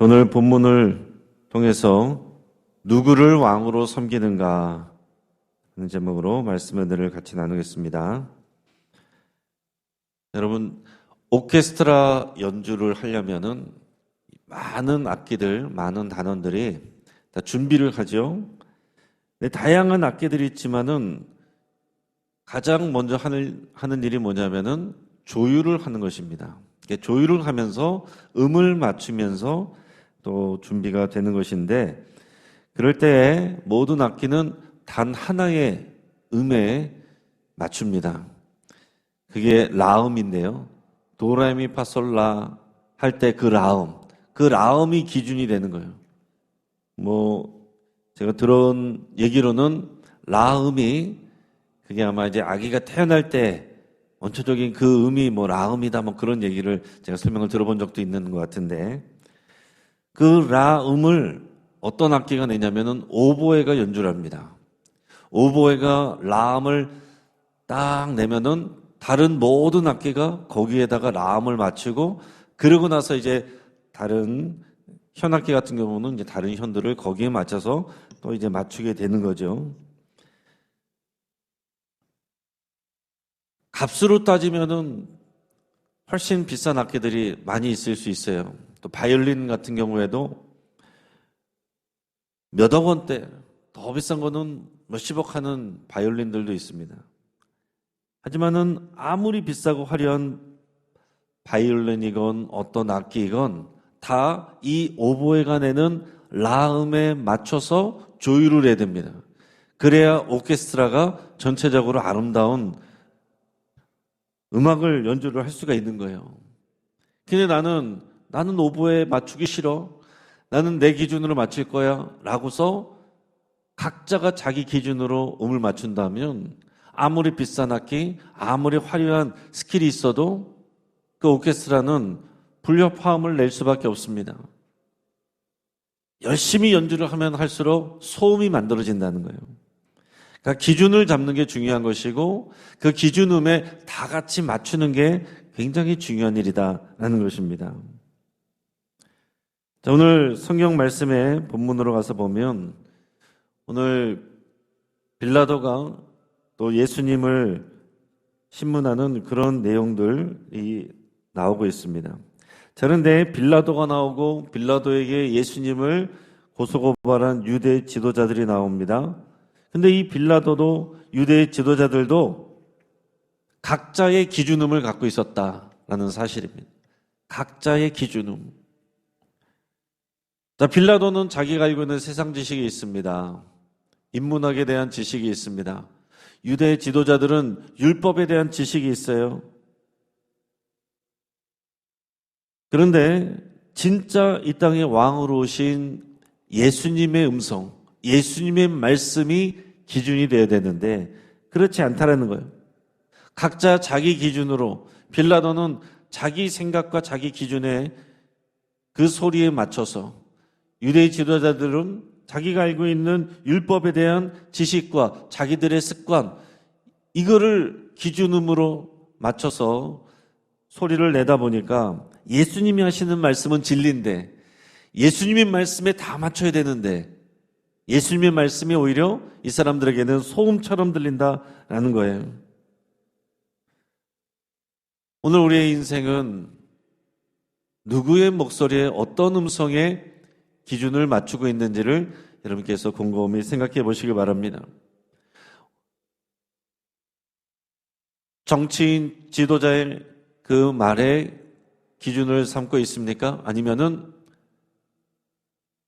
오늘 본문을 통해서 누구를 왕으로 섬기는가 하는 제목으로 말씀을 같이 나누겠습니다. 여러분, 오케스트라 연주를 하려면은 많은 악기들, 많은 단원들이 다 준비를 하죠. 네, 다양한 악기들이 있지만은 가장 먼저 하는 일이 뭐냐면은 조율을 하는 것입니다. 조율을 하면서 음을 맞추면서 또 준비가 되는 것인데, 그럴 때 모든 악기는 단 하나의 음에 맞춥니다. 그게 라음인데요. 도레미파솔라 할 때 그 라음이 기준이 되는 거예요. 제가 들은 얘기로는 라음이 그게 아마 이제 아기가 태어날 때 원초적인 그 음이 라음이다 그런 얘기를 제가 설명을 들어본 적도 있는 것 같은데, 그 라음을 어떤 악기가 내냐면은 오보에가 연주를 합니다. 오보에가 라음을 딱 내면은 다른 모든 악기가 거기에다가 라음을 맞추고, 그러고 나서 이제 다른 현악기 같은 경우는 이제 다른 현들을 거기에 맞춰서 또 이제 맞추게 되는 거죠. 값으로 따지면은 훨씬 비싼 악기들이 많이 있을 수 있어요. 또 바이올린 같은 경우에도 몇억 원대, 더 비싼 거는 몇십억 하는 바이올린들도 있습니다. 하지만은 아무리 비싸고 화려한 바이올린이건 어떤 악기이건 다 이 오보에가 내는 라음에 맞춰서 조율을 해야 됩니다. 그래야 오케스트라가 전체적으로 아름다운 음악을 연주를 할 수가 있는 거예요. 근데 나는 오보에 맞추기 싫어. 나는 내 기준으로 맞출 거야. 라고서 각자가 자기 기준으로 음을 맞춘다면 아무리 비싼 악기, 아무리 화려한 스킬이 있어도 그 오케스트라는 불협화음을 낼 수밖에 없습니다. 열심히 연주를 하면 할수록 소음이 만들어진다는 거예요. 그러니까 기준을 잡는 게 중요한 것이고, 그 기준음에 다 같이 맞추는 게 굉장히 중요한 일이다라는 것입니다. 자, 오늘 성경 말씀의 본문으로 가서 보면 오늘 빌라도가 또 예수님을 신문하는 그런 내용들이 나오고 있습니다. 자, 그런데 빌라도가 나오고 빌라도에게 예수님을 고소고발한 유대 지도자들이 나옵니다. 근데 이 빌라도도 유대 지도자들도 각자의 기준음을 갖고 있었다라는 사실입니다. 각자의 기준음. 자, 빌라도는 자기가 알고 있는 세상 지식이 있습니다. 인문학에 대한 지식이 있습니다. 유대 지도자들은 율법에 대한 지식이 있어요. 그런데 진짜 이 땅의 왕으로 오신 예수님의 음성, 예수님의 말씀이 기준이 되어야 되는데 그렇지 않다라는 거예요. 각자 자기 기준으로, 빌라도는 자기 생각과 자기 기준에 그 소리에 맞춰서, 유대 지도자들은 자기가 알고 있는 율법에 대한 지식과 자기들의 습관, 이거를 기준음으로 맞춰서 소리를 내다 보니까 예수님이 하시는 말씀은 진리인데 예수님의 말씀에 다 맞춰야 되는데 예수님의 말씀이 오히려 이 사람들에게는 소음처럼 들린다라는 거예요. 오늘 우리의 인생은 누구의 목소리에 어떤 음성에 기준을 맞추고 있는지를 여러분께서 곰곰이 생각해 보시기 바랍니다. 정치인 지도자의 그 말에 기준을 삼고 있습니까? 아니면은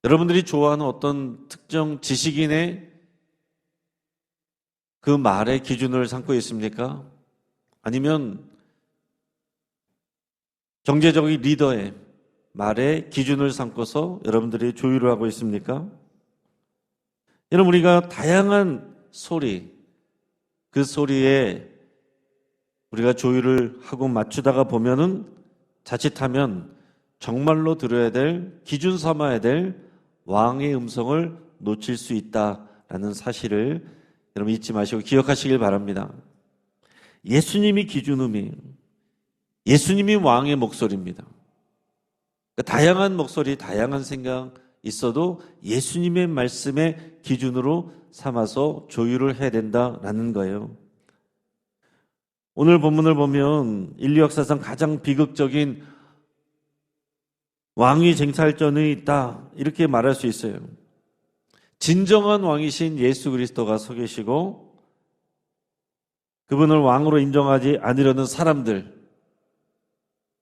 여러분들이 좋아하는 어떤 특정 지식인의 그 말에 기준을 삼고 있습니까? 아니면 경제적인 리더의 말에 기준을 삼고서 여러분들이 조율을 하고 있습니까? 여러분, 우리가 다양한 소리, 그 소리에 우리가 조율을 하고 맞추다가 보면은 자칫하면 정말로 들어야 될, 기준 삼아야 될 왕의 음성을 놓칠 수 있다라는 사실을 여러분 잊지 마시고 기억하시길 바랍니다. 예수님이 기준음이에요. 예수님이 왕의 목소리입니다. 다양한 목소리, 다양한 생각 있어도 예수님의 말씀의 기준으로 삼아서 조율을 해야 된다라는 거예요. 오늘 본문을 보면 인류 역사상 가장 비극적인 왕위 쟁탈전이 있다, 이렇게 말할 수 있어요. 진정한 왕이신 예수 그리스도가 서 계시고 그분을 왕으로 인정하지 않으려는 사람들,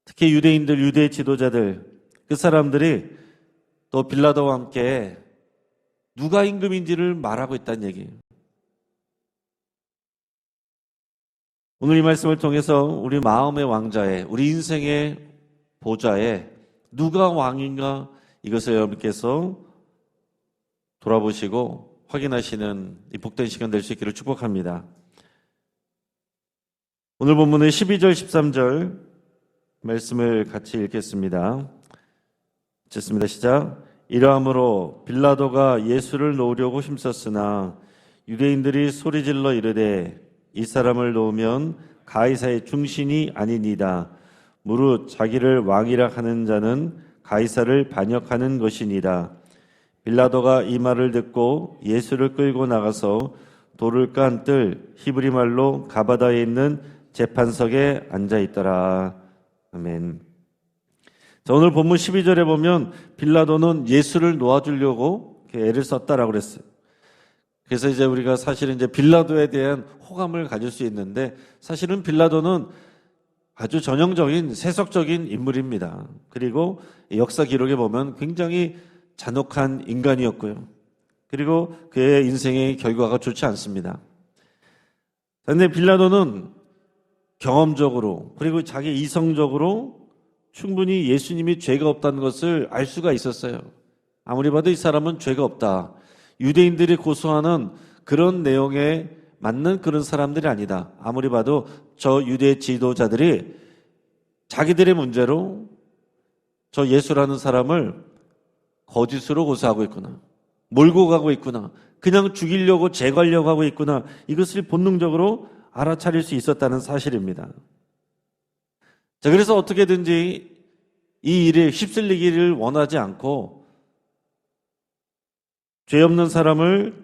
특히 유대인들, 유대 지도자들, 그 사람들이 또 빌라도와 함께 누가 임금인지를 말하고 있다는 얘기예요. 오늘 이 말씀을 통해서 우리 마음의 왕자에, 우리 인생의 보좌에 누가 왕인가, 이것을 여러분께서 돌아보시고 확인하시는 이 복된 시간 될 수 있기를 축복합니다. 오늘 본문의 12절 13절 말씀을 같이 읽겠습니다. 읽겠습니다. 시작. 이러함으로 빌라도가 예수를 놓으려고 힘썼으나 유대인들이 소리질러 이르되 이 사람을 놓으면 가이사의 중신이 아니니이다. 무릇 자기를 왕이라 하는 자는 가이사를 반역하는 것이니이다. 빌라도가 이 말을 듣고 예수를 끌고 나가서 돌을 깐 뜰 히브리 말로 가바다에 있는 재판석에 앉아 있더라. 아멘. 자, 오늘 본문 12절에 보면 빌라도는 예수를 놓아주려고 애를 썼다라고 그랬어요. 그래서 이제 우리가 사실은 이제 빌라도에 대한 호감을 가질 수 있는데, 사실은 빌라도는 아주 전형적인 세속적인 인물입니다. 그리고 역사 기록에 보면 굉장히 잔혹한 인간이었고요. 그리고 그의 인생의 결과가 좋지 않습니다. 그런데 빌라도는 경험적으로 그리고 자기 이성적으로 충분히 예수님이 죄가 없다는 것을 알 수가 있었어요. 아무리 봐도 이 사람은 죄가 없다. 유대인들이 고소하는 그런 내용에 맞는 그런 사람들이 아니다. 아무리 봐도 저 유대 지도자들이 자기들의 문제로 저 예수라는 사람을 거짓으로 고소하고 있구나. 몰고 가고 있구나. 그냥 죽이려고 제거하려고 하고 있구나. 이것을 본능적으로 알아차릴 수 있었다는 사실입니다. 자, 그래서 어떻게든지 이 일에 휩쓸리기를 원하지 않고 죄 없는 사람을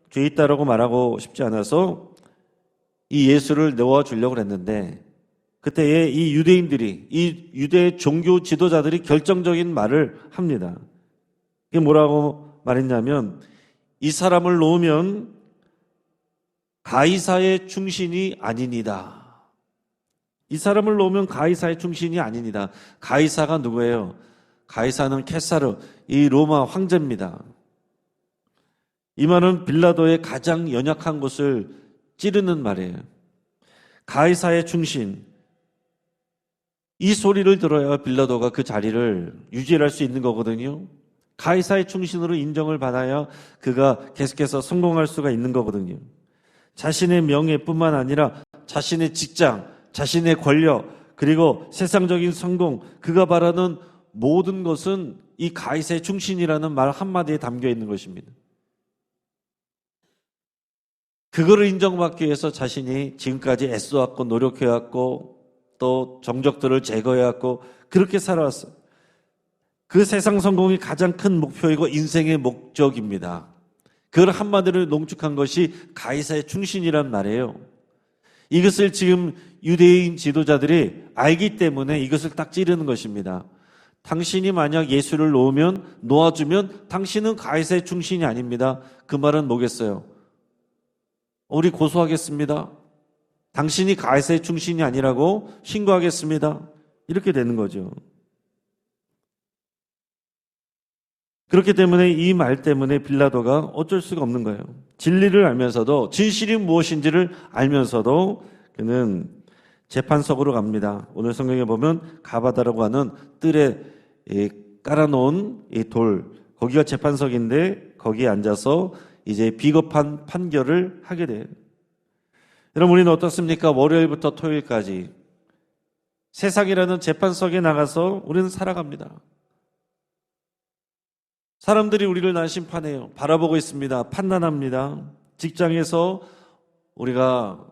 죄 있다라고 말하고 싶지 않아서 이 예수를 놓아주려고 했는데, 그때에 이 유대인들이, 이 유대 종교 지도자들이 결정적인 말을 합니다. 이게 뭐라고 말했냐면, 이 사람을 놓으면 가이사의 충신이 아니니다. 이 사람을 놓으면 가이사의 충신이 아니니다. 가이사가 누구예요? 가이사는 케사르, 이 로마 황제입니다. 이 말은 빌라도의 가장 연약한 곳을 찌르는 말이에요. 가이사의 충신. 이 소리를 들어야 빌라도가 그 자리를 유지할 수 있는 거거든요. 가이사의 충신으로 인정을 받아야 그가 계속해서 성공할 수가 있는 거거든요. 자신의 명예뿐만 아니라 자신의 직장, 자신의 권력, 그리고 세상적인 성공, 그가 바라는 모든 것은 이 가이사의 충신이라는 말 한마디에 담겨 있는 것입니다. 그거를 인정받기 위해서 자신이 지금까지 애써왔고 노력해왔고 또 정적들을 제거해왔고 그렇게 살아왔어요. 그 세상 성공이 가장 큰 목표이고 인생의 목적입니다. 그걸 한마디로 농축한 것이 가이사의 충신이란 말이에요. 이것을 지금 유대인 지도자들이 알기 때문에 이것을 딱 찌르는 것입니다. 당신이 만약 예수를 놓아주면 당신은 가이사의 충신이 아닙니다. 그 말은 뭐겠어요? 우리 고소하겠습니다. 당신이 가이사의 충신이 아니라고 신고하겠습니다. 이렇게 되는 거죠. 그렇기 때문에 이 말 때문에 빌라도가 어쩔 수가 없는 거예요. 진리를 알면서도, 진실이 무엇인지를 알면서도 그는 재판석으로 갑니다. 오늘 성경에 보면 가바다라고 하는 뜰에 깔아놓은 이 돌, 거기가 재판석인데 거기에 앉아서 이제 비겁한 판결을 하게 돼요. 여러분, 우리는 어떻습니까? 월요일부터 토요일까지 세상이라는 재판석에 나가서 우리는 살아갑니다. 사람들이 우리를 난심판해요. 바라보고 있습니다. 판단합니다. 직장에서 우리가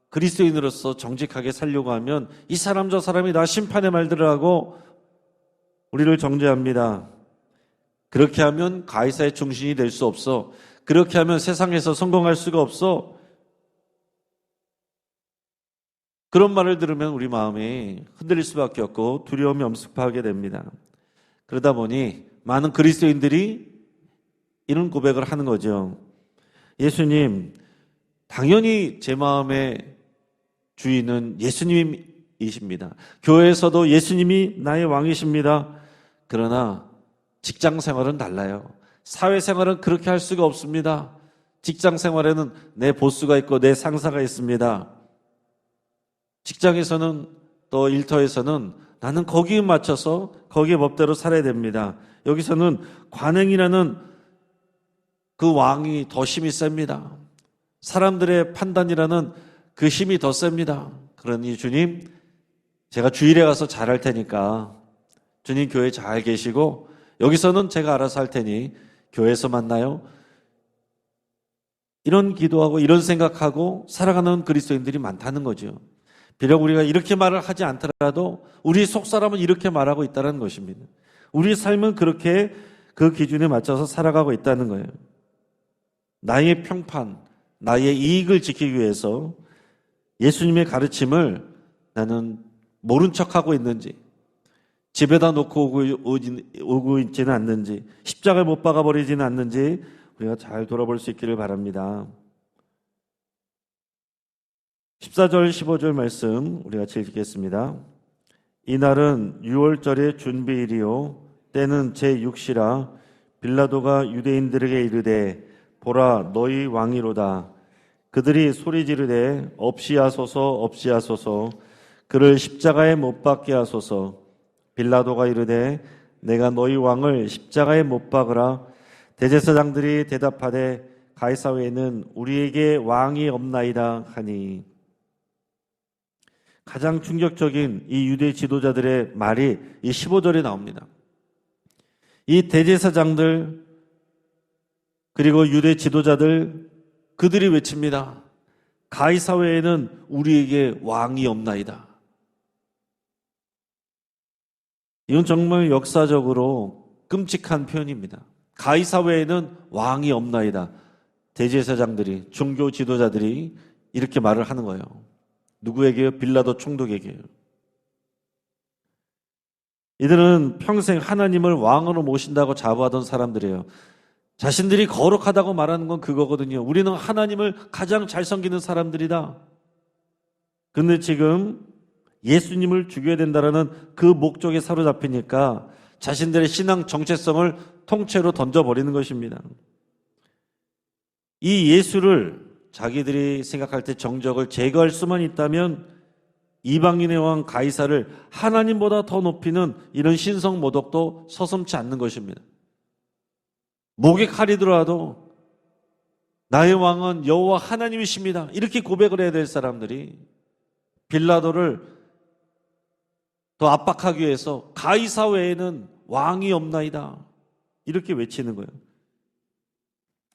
그리스도인으로서 정직하게 살려고 하면 이 사람 저 사람이 나 심판의 말들을 하고 우리를 정죄합니다. 그렇게 하면 가이사의 중심이 될 수 없어. 그렇게 하면 세상에서 성공할 수가 없어. 그런 말을 들으면 우리 마음이 흔들릴 수밖에 없고 두려움이 엄습하게 됩니다. 그러다 보니 많은 그리스도인들이 이런 고백을 하는 거죠. 예수님, 당연히 제 마음의 주인은 예수님이십니다. 교회에서도 예수님이 나의 왕이십니다. 그러나 직장 생활은 달라요. 사회 생활은 그렇게 할 수가 없습니다. 직장 생활에는 내 보스가 있고 내 상사가 있습니다. 직장에서는 또 일터에서는 나는 거기에 맞춰서 거기에 법대로 살아야 됩니다. 여기서는 관행이라는 그 왕이 더 힘이 셉니다. 사람들의 판단이라는 그 힘이 더 셉니다. 그러니 주님, 제가 주일에 가서 잘할 테니까 주님 교회 잘 계시고 여기서는 제가 알아서 할 테니 교회에서 만나요. 이런 기도하고 이런 생각하고 살아가는 그리스도인들이 많다는 거죠. 비록 우리가 이렇게 말을 하지 않더라도 우리 속사람은 이렇게 말하고 있다는 것입니다. 우리 삶은 그렇게 그 기준에 맞춰서 살아가고 있다는 거예요. 나의 평판, 나의 이익을 지키기 위해서 예수님의 가르침을 나는 모른 척하고 있는지, 집에다 놓고 오고 있지는 않는지, 십자가에 못 박아버리지는 않는지 우리가 잘 돌아볼 수 있기를 바랍니다. 14절 15절 말씀 우리 같이 읽겠습니다. 이날은 유월절의 준비일이요 때는 제6시라 빌라도가 유대인들에게 이르되 보라 너희 왕이로다. 그들이 소리 지르되 없이하소서 없이하소서 그를 십자가에 못 박게 하소서. 빌라도가 이르되 내가 너희 왕을 십자가에 못 박으라. 대제사장들이 대답하되 가이사 외에는 우리에게 왕이 없나이다 하니. 가장 충격적인 이 유대 지도자들의 말이 이 15절에 나옵니다. 이 대제사장들 그리고 유대 지도자들 그들이 외칩니다. 가이사 외에는 우리에게 왕이 없나이다. 이건 정말 역사적으로 끔찍한 표현입니다. 가이사 외에는 왕이 없나이다. 대제사장들이, 종교 지도자들이 이렇게 말을 하는 거예요. 누구에게요? 빌라도 총독에게요. 이들은 평생 하나님을 왕으로 모신다고 자부하던 사람들이에요. 자신들이 거룩하다고 말하는 건 그거거든요. 우리는 하나님을 가장 잘 섬기는 사람들이다. 근데 지금 예수님을 죽여야 된다는 그 목적에 사로잡히니까 자신들의 신앙 정체성을 통째로 던져버리는 것입니다. 이 예수를 자기들이 생각할 때 정적을 제거할 수만 있다면 이방인의 왕 가이사를 하나님보다 더 높이는 이런 신성 모독도 서슴지 않는 것입니다. 목에 칼이 들어와도 나의 왕은 여호와 하나님이십니다. 이렇게 고백을 해야 될 사람들이 빌라도를 더 압박하기 위해서 가이사 외에는 왕이 없나이다. 이렇게 외치는 거예요.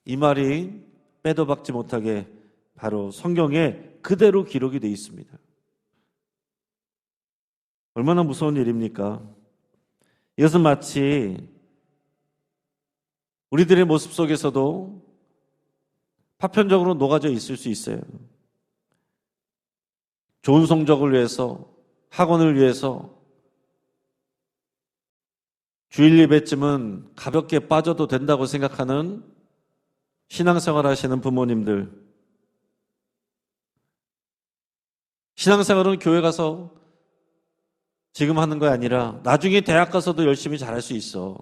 이 말이 빼도 박지 못하게 바로 성경에 그대로 기록이 되어 있습니다. 얼마나 무서운 일입니까? 이것은 마치 우리들의 모습 속에서도 파편적으로 녹아져 있을 수 있어요. 좋은 성적을 위해서, 학원을 위해서 주일 예배쯤은 가볍게 빠져도 된다고 생각하는 신앙생활 하시는 부모님들, 신앙생활은 교회 가서 지금 하는 거 아니라 나중에 대학 가서도 열심히 잘할 수 있어.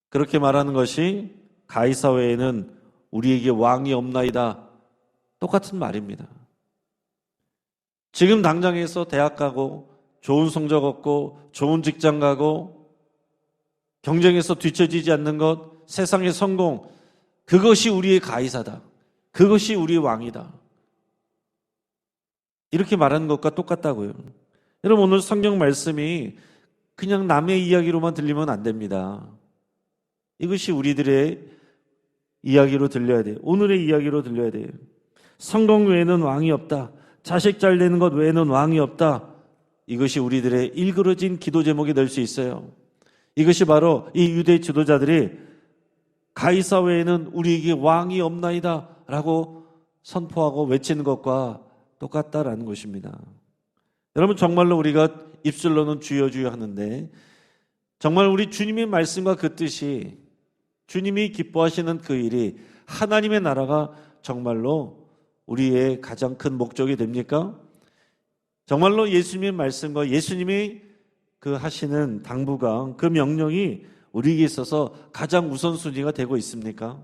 그렇게 말하는 것이 가이사 외에는 우리에게 왕이 없나이다. 똑같은 말입니다. 지금 당장에서 대학 가고 좋은 성적 얻고 좋은 직장 가고 경쟁에서 뒤처지지 않는 것, 세상의 성공, 그것이 우리의 가이사다. 그것이 우리의 왕이다. 이렇게 말하는 것과 똑같다고요. 여러분, 오늘 성경 말씀이 그냥 남의 이야기로만 들리면 안 됩니다. 이것이 우리들의 이야기로 들려야 돼요. 오늘의 이야기로 들려야 돼요. 성공 외에는 왕이 없다. 자식 잘 되는 것 외에는 왕이 없다. 이것이 우리들의 일그러진 기도 제목이 될 수 있어요. 이것이 바로 이 유대 지도자들이 가이사 외에는 우리에게 왕이 없나이다 라고 선포하고 외치는 것과 똑같다라는 것입니다. 여러분, 정말로 우리가 입술로는 주여 주여 하는데 정말 우리 주님의 말씀과 그 뜻이, 주님이 기뻐하시는 그 일이, 하나님의 나라가 정말로 우리의 가장 큰 목적이 됩니까? 정말로 예수님의 말씀과 예수님이 그 하시는 당부가, 그 명령이 우리에게 있어서 가장 우선순위가 되고 있습니까?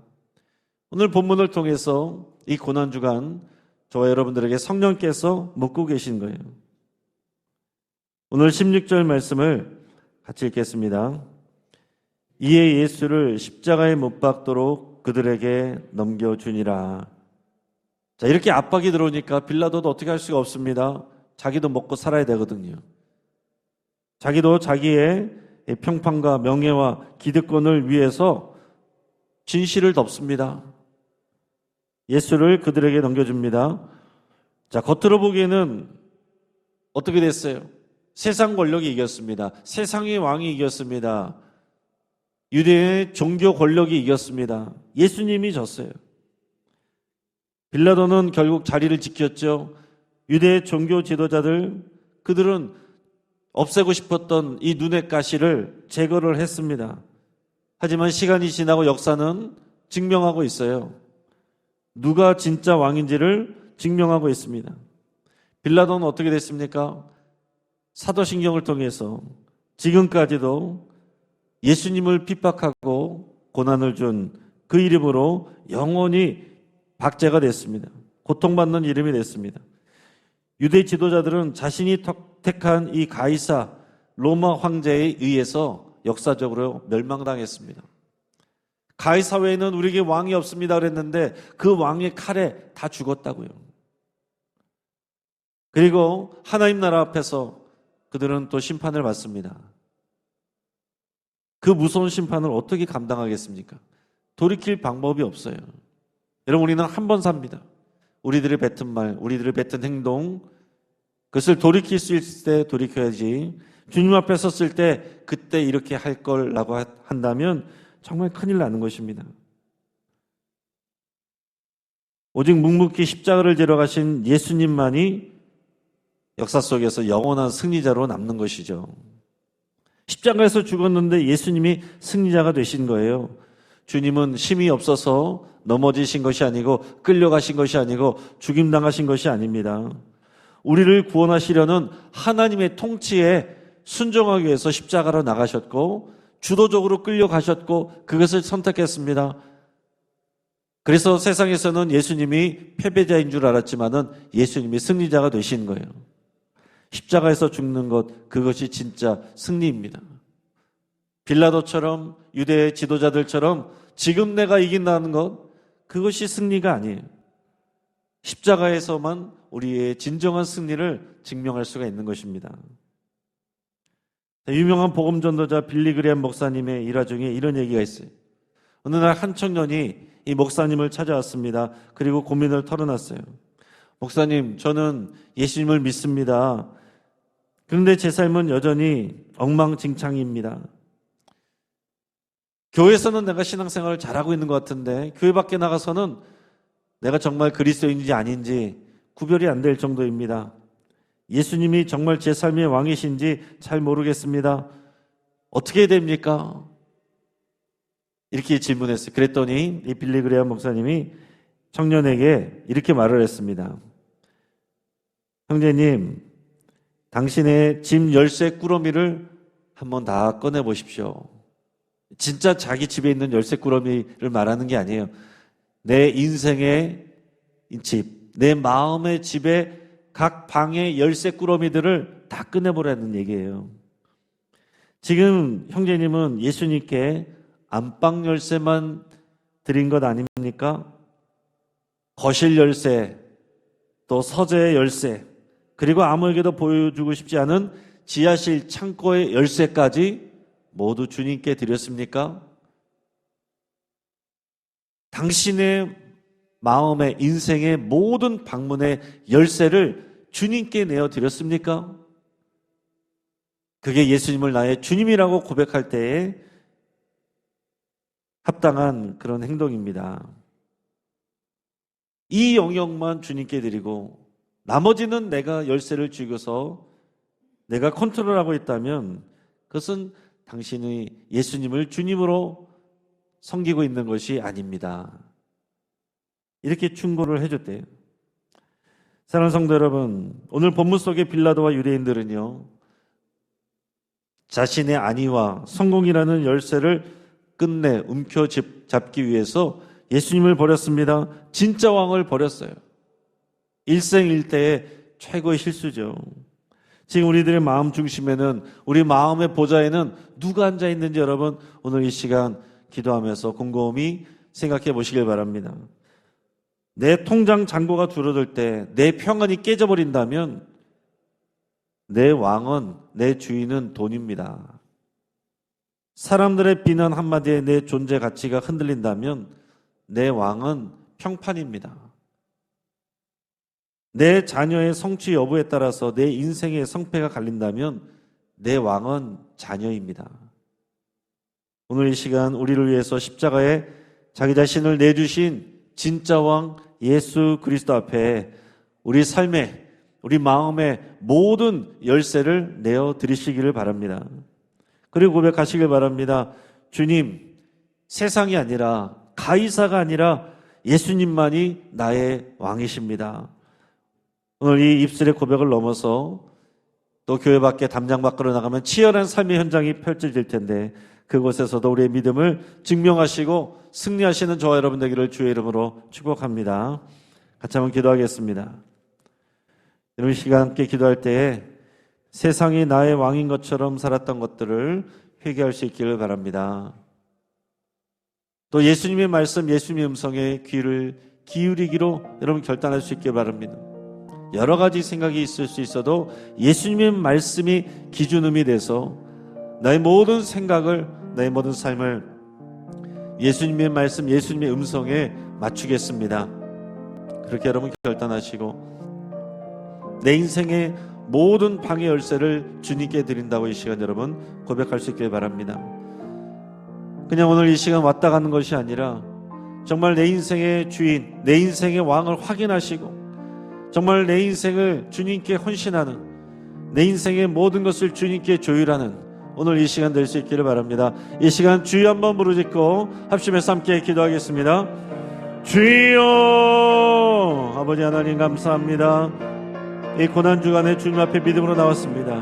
오늘 본문을 통해서 이 고난주간 저와 여러분들에게 성령께서 묻고 계신 거예요. 오늘 16절 말씀을 같이 읽겠습니다. 이에 예수를 십자가에 못 박도록 그들에게 넘겨주니라. 자, 이렇게 압박이 들어오니까 빌라도도 어떻게 할 수가 없습니다. 자기도 먹고 살아야 되거든요. 자기도 자기의 평판과 명예와 기득권을 위해서 진실을 덮습니다. 예수를 그들에게 넘겨줍니다. 자, 겉으로 보기에는 어떻게 됐어요? 세상 권력이 이겼습니다. 세상의 왕이 이겼습니다. 유대의 종교 권력이 이겼습니다. 예수님이 졌어요. 빌라도는 결국 자리를 지켰죠. 유대의 종교 지도자들, 그들은 없애고 싶었던 이 눈의 가시를 제거를 했습니다. 하지만 시간이 지나고 역사는 증명하고 있어요. 누가 진짜 왕인지를 증명하고 있습니다. 빌라도는 어떻게 됐습니까? 사도신경을 통해서 지금까지도 예수님을 핍박하고 고난을 준 그 이름으로 영원히 박제가 됐습니다. 고통받는 이름이 됐습니다. 유대 지도자들은 자신이 택한 이 가이사 로마 황제에 의해서 역사적으로 멸망당했습니다. 가이사 외에는 우리에게 왕이 없습니다 그랬는데 그 왕의 칼에 다 죽었다고요. 그리고 하나님 나라 앞에서 그들은 또 심판을 받습니다. 그 무서운 심판을 어떻게 감당하겠습니까? 돌이킬 방법이 없어요. 여러분, 우리는 한 번 삽니다. 우리들의 뱉은 말, 우리들의 뱉은 행동, 그것을 돌이킬 수 있을 때 돌이켜야지. 주님 앞에 섰을 때 그때 이렇게 할 거라고 한다면 정말 큰일 나는 것입니다. 오직 묵묵히 십자가를 지러 가신 예수님만이 역사 속에서 영원한 승리자로 남는 것이죠. 십자가에서 죽었는데 예수님이 승리자가 되신 거예요. 주님은 힘이 없어서 넘어지신 것이 아니고 끌려가신 것이 아니고 죽임당하신 것이 아닙니다. 우리를 구원하시려는 하나님의 통치에 순종하기 위해서 십자가로 나가셨고 주도적으로 끌려가셨고 그것을 선택했습니다. 그래서 세상에서는 예수님이 패배자인 줄 알았지만은 예수님이 승리자가 되신 거예요. 십자가에서 죽는 것, 그것이 진짜 승리입니다. 빌라도처럼 유대 지도자들처럼 지금 내가 이긴다는 것, 그것이 승리가 아니에요. 십자가에서만 우리의 진정한 승리를 증명할 수가 있는 것입니다. 유명한 복음 전도자 빌리 그레엄 목사님의 일화 중에 이런 얘기가 있어요. 어느 날 한 청년이 이 목사님을 찾아왔습니다. 그리고 고민을 털어놨어요. 목사님, 저는 예수님을 믿습니다. 그런데 제 삶은 여전히 엉망진창입니다. 교회에서는 내가 신앙생활을 잘하고 있는 것 같은데 교회 밖에 나가서는 내가 정말 그리스도인지 아닌지 구별이 안 될 정도입니다. 예수님이 정말 제 삶의 왕이신지 잘 모르겠습니다. 어떻게 해야 됩니까? 이렇게 질문했어요. 그랬더니 이 빌리 그레엄 목사님이 청년에게 이렇게 말을 했습니다. 형제님, 당신의 짐 열쇠 꾸러미를 한번 다 꺼내 보십시오. 진짜 자기 집에 있는 열쇠 꾸러미를 말하는 게 아니에요. 내 인생의 집, 내 마음의 집에 각 방의 열쇠 꾸러미들을 다 꺼내보라는 얘기예요. 지금 형제님은 예수님께 안방 열쇠만 드린 것 아닙니까? 거실 열쇠, 또 서재 열쇠, 그리고 아무에게도 보여주고 싶지 않은 지하실 창고의 열쇠까지 모두 주님께 드렸습니까? 당신의 마음의 인생의 모든 방문의 열쇠를 주님께 내어드렸습니까? 그게 예수님을 나의 주님이라고 고백할 때에 합당한 그런 행동입니다. 이 영역만 주님께 드리고 나머지는 내가 열쇠를 쥐고서 내가 컨트롤하고 있다면 그것은 당신이 예수님을 주님으로 섬기고 있는 것이 아닙니다. 이렇게 충고를 해줬대요. 사랑하는 성도 여러분, 오늘 본문 속의 빌라도와 유대인들은요, 자신의 안위와 성공이라는 열쇠를 끝내 움켜잡기 위해서 예수님을 버렸습니다. 진짜 왕을 버렸어요. 일생일대의 최고의 실수죠. 지금 우리들의 마음 중심에는, 우리 마음의 보좌에는 누가 앉아 있는지 여러분 오늘 이 시간 기도하면서 곰곰이 생각해 보시길 바랍니다. 내 통장 잔고가 줄어들 때 내 평안이 깨져버린다면 내 왕은, 내 주인은 돈입니다. 사람들의 비난 한마디에 내 존재 가치가 흔들린다면 내 왕은 평판입니다. 내 자녀의 성취 여부에 따라서 내 인생의 성패가 갈린다면 내 왕은 자녀입니다. 오늘 이 시간 우리를 위해서 십자가에 자기 자신을 내주신 진짜 왕 예수 그리스도 앞에 우리 삶에, 우리 마음의 모든 열쇠를 내어 드리시기를 바랍니다. 그리고 고백하시길 바랍니다. 주님, 세상이 아니라, 가이사가 아니라 예수님만이 나의 왕이십니다. 오늘 이 입술의 고백을 넘어서 또 교회 밖에 담장 밖으로 나가면 치열한 삶의 현장이 펼쳐질 텐데 그곳에서도 우리의 믿음을 증명하시고 승리하시는 저와 여러분 되기를 주의 이름으로 축복합니다. 같이 한번 기도하겠습니다. 여러분 시간 함께 기도할 때에 세상이 나의 왕인 것처럼 살았던 것들을 회개할 수 있기를 바랍니다. 또 예수님의 말씀, 예수님의 음성에 귀를 기울이기로 여러분 결단할 수 있기를 바랍니다. 여러 가지 생각이 있을 수 있어도 예수님의 말씀이 기준음이 돼서 나의 모든 생각을, 나의 모든 삶을 예수님의 말씀, 예수님의 음성에 맞추겠습니다. 그렇게 여러분 결단하시고 내 인생의 모든 방해 열쇠를 주님께 드린다고 이 시간 여러분 고백할 수 있길 바랍니다. 그냥 오늘 이 시간 왔다 가는 것이 아니라 정말 내 인생의 주인, 내 인생의 왕을 확인하시고 정말 내 인생을 주님께 헌신하는, 내 인생의 모든 것을 주님께 조율하는 오늘 이 시간 될 수 있기를 바랍니다. 이 시간 주여 한번 부르짖고 합심해서 함께 기도하겠습니다. 주여, 아버지 하나님 감사합니다. 이 고난주간에 주님 앞에 믿음으로 나왔습니다.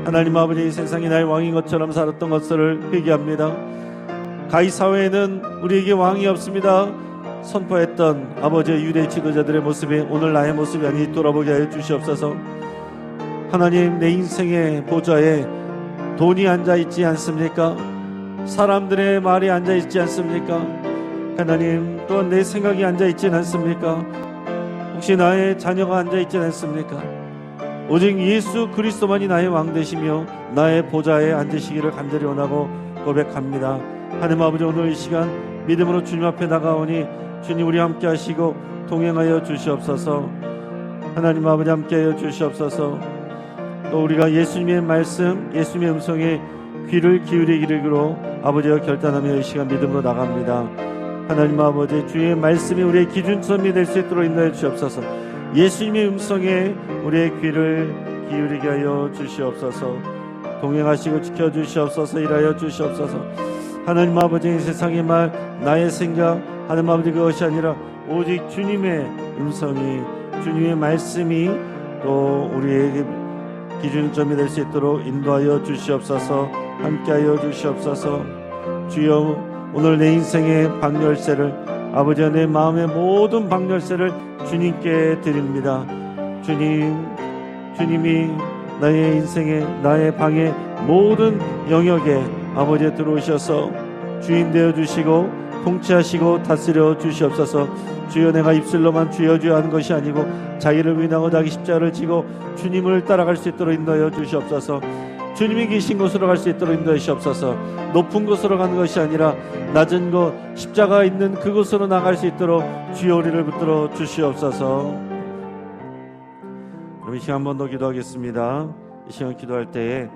하나님 아버지, 세상이 나의 왕인 것처럼 살았던 것을 회개합니다. 가히 사회에는 우리에게 왕이 없습니다. 선포했던 아버지의 유대 지도자들의 모습이 오늘 나의 모습이 아니 돌아보게 하여 주시옵소서. 하나님, 내 인생의 보좌에 돈이 앉아있지 않습니까? 사람들의 말이 앉아있지 않습니까? 하나님, 또한 내 생각이 앉아있지 않습니까? 혹시 나의 자녀가 앉아있지 않습니까? 오직 예수 그리스도만이 나의 왕 되시며 나의 보좌에 앉으시기를 간절히 원하고 고백합니다. 하나님 아버지, 오늘 이 시간 믿음으로 주님 앞에 나가오니 주님 우리 함께 하시고 동행하여 주시옵소서. 하나님 아버지 함께하여 주시옵소서. 또 우리가 예수님의 말씀, 예수님의 음성에 귀를 기울이기로 아버지와 결단하며 이 시간 믿음으로 나갑니다. 하나님 아버지, 주의 말씀이 우리의 기준점이 될 수 있도록 인도해 주시옵소서. 예수님의 음성에 우리의 귀를 기울이게 하여 주시옵소서. 동행하시고 지켜주시옵소서. 일하여 주시옵소서. 하나님 아버지, 세상의 말, 나의 생각, 하나님 아버지, 그것이 아니라 오직 주님의 음성이, 주님의 말씀이 또 우리에게 기준점이 될 수 있도록 인도하여 주시옵소서. 함께하여 주시옵소서. 주여, 오늘 내 인생의 방열쇠를, 아버지와 내 마음의 모든 방열쇠를 주님께 드립니다. 주님이 나의 인생의, 나의 방의 모든 영역에 아버지에 들어오셔서 주인 되어 주시고 통치하시고 다스려 주시옵소서. 주여, 내가 입술로만 주여 주여 하는 것이 아니고 자기를 위하고 자기 십자가를 지고 주님을 따라갈 수 있도록 인도하여 주시옵소서. 주님이 계신 곳으로 갈 수 있도록 인도해 주시옵소서. 높은 곳으로 가는 것이 아니라 낮은 곳, 십자가 있는 그곳으로 나갈 수 있도록 주여 우리를 붙들어 주시옵소서. 그럼 이 시간 한 번 더 기도하겠습니다. 이 시간 기도할 때에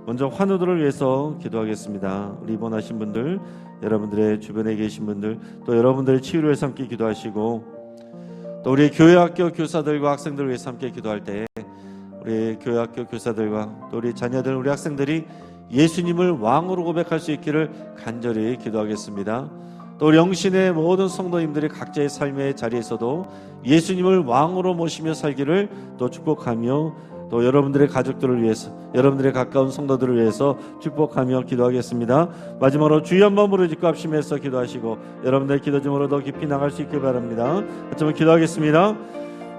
먼저 환우들을 위해서 기도하겠습니다. 우리 입원하신 분들, 여러분들의 주변에 계신 분들, 또 여러분들의 치유를 위해서 함께 기도하시고, 또 우리 교회학교 교사들과 학생들을 위해서 함께 기도할 때 우리 교회학교 교사들과 또 우리 자녀들, 우리 학생들이 예수님을 왕으로 고백할 수 있기를 간절히 기도하겠습니다. 또 우리 영신의 모든 성도님들이 각자의 삶의 자리에서도 예수님을 왕으로 모시며 살기를 또 축복하며, 또 여러분들의 가족들을 위해서, 여러분들의 가까운 성도들을 위해서 축복하며 기도하겠습니다. 마지막으로 주여 한번 부르짖고 합심해서 기도하시고 여러분들의 기도 중으로 더 깊이 나갈 수 있길 바랍니다. 같이 한번 기도하겠습니다.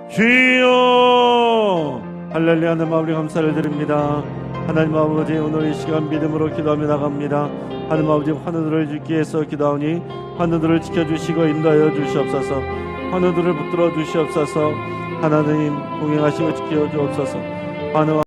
주여, 할렐루야. 하나님 아버지 감사를 드립니다. 하나님 아버지, 오늘 이 시간 믿음으로 기도하며 나갑니다. 하나님 아버지, 환우들을 죽기 위해서 기도하오니 환우들을 지켜주시고 인도하여 주시옵소서. 환우들을 붙들어 주시옵소서. 하나님 동행하시고 지켜 주옵소서. 환우와